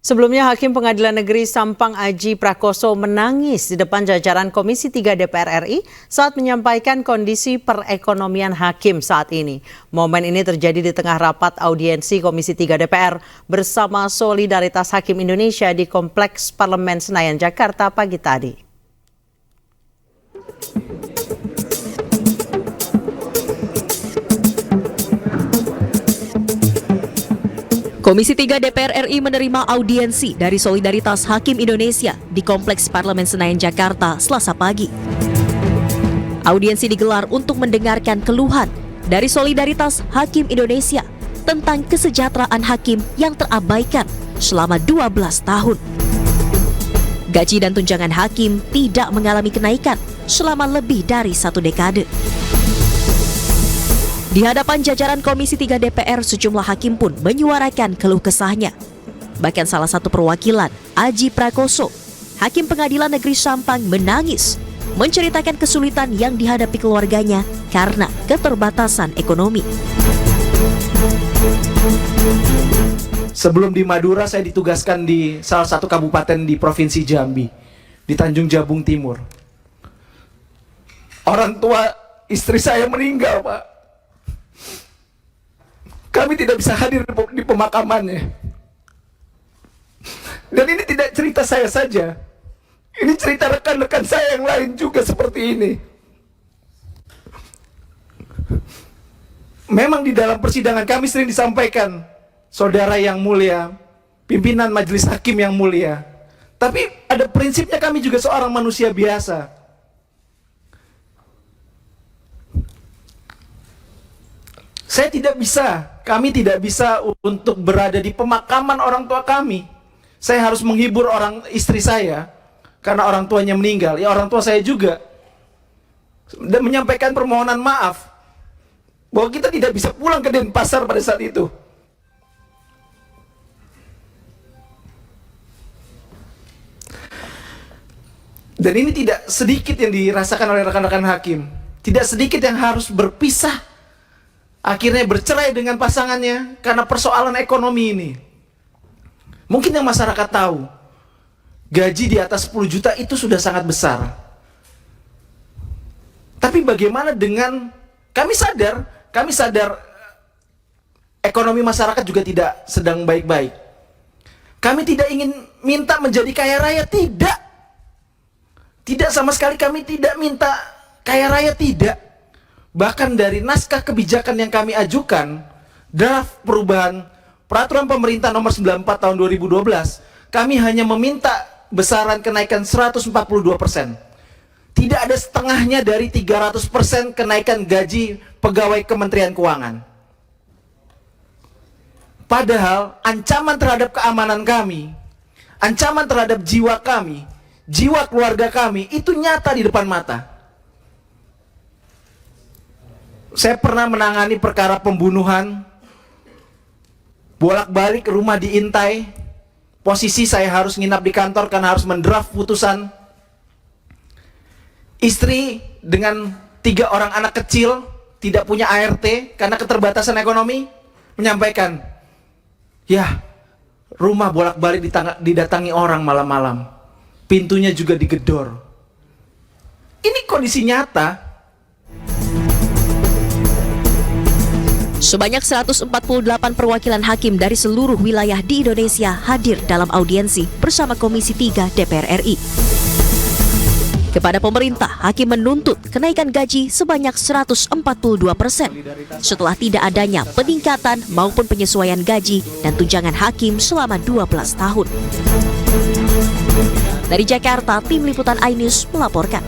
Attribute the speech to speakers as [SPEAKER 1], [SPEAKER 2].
[SPEAKER 1] Sebelumnya, Hakim Pengadilan Negeri Sampang Aji Prakoso menangis di depan jajaran Komisi 3 DPR RI saat menyampaikan kondisi perekonomian hakim saat ini. Momen ini terjadi di tengah rapat audiensi Komisi 3 DPR bersama Solidaritas Hakim Indonesia di Kompleks Parlemen Senayan, Jakarta pagi tadi.
[SPEAKER 2] Komisi 3 DPR RI menerima audiensi dari Solidaritas Hakim Indonesia di Kompleks Parlemen Senayan, Jakarta, Selasa pagi. Audiensi digelar untuk mendengarkan keluhan dari Solidaritas Hakim Indonesia tentang kesejahteraan hakim yang terabaikan selama 12 tahun. Gaji dan tunjangan hakim tidak mengalami kenaikan selama lebih dari 1 dekade. Di hadapan jajaran Komisi 3 DPR, sejumlah hakim pun menyuarakan keluh kesahnya. Bahkan salah satu perwakilan, Aji Prakoso, Hakim Pengadilan Negeri Sampang, menangis, menceritakan kesulitan yang dihadapi keluarganya karena keterbatasan ekonomi.
[SPEAKER 3] Sebelum di Madura, saya ditugaskan di salah satu kabupaten di Provinsi Jambi, di Tanjung Jabung Timur. Orang tua istri saya meninggal, Pak. Kami tidak bisa hadir di pemakamannya. Dan ini tidak cerita saya saja. Ini cerita rekan-rekan saya yang lain juga seperti ini. Memang di dalam persidangan kami sering disampaikan, saudara yang mulia, pimpinan majelis hakim yang mulia. Tapi ada prinsipnya, kami juga seorang manusia biasa. Kami tidak bisa untuk berada di pemakaman orang tua kami. Saya harus menghibur istri saya karena orang tuanya meninggal. Ya, orang tua saya juga. Dan menyampaikan permohonan maaf bahwa kita tidak bisa pulang ke Denpasar pada saat itu. Dan ini tidak sedikit yang dirasakan oleh rekan-rekan hakim. Tidak sedikit yang harus berpisah, akhirnya bercerai dengan pasangannya karena persoalan ekonomi ini. Mungkin yang masyarakat tahu, gaji di atas 10 juta itu sudah sangat besar. Tapi bagaimana dengan, kami sadar ekonomi masyarakat juga tidak sedang baik-baik. Kami tidak ingin minta menjadi kaya raya, tidak. Tidak sama sekali, kami tidak minta kaya raya, tidak. Bahkan dari naskah kebijakan yang kami ajukan, draft perubahan peraturan pemerintah nomor 94 tahun 2012, kami hanya meminta besaran kenaikan 142%. Tidak ada setengahnya dari 300% kenaikan gaji pegawai Kementerian Keuangan. Padahal ancaman terhadap keamanan kami, ancaman terhadap jiwa kami, jiwa keluarga kami, itu nyata di depan mata. Saya pernah menangani perkara pembunuhan, bolak-balik rumah diintai, posisi saya harus nginap di kantor karena harus mendraft putusan. Istri dengan 3 orang anak kecil, tidak punya ART karena keterbatasan ekonomi, menyampaikan, ya, rumah bolak-balik didatangi orang malam-malam, pintunya juga digedor. Ini kondisi nyata.
[SPEAKER 2] Sebanyak 148 perwakilan hakim dari seluruh wilayah di Indonesia hadir dalam audiensi bersama Komisi 3 DPR RI. Kepada pemerintah, hakim menuntut kenaikan gaji sebanyak 142% setelah tidak adanya peningkatan maupun penyesuaian gaji dan tunjangan hakim selama 12 tahun. Dari Jakarta, Tim Liputan iNews melaporkan.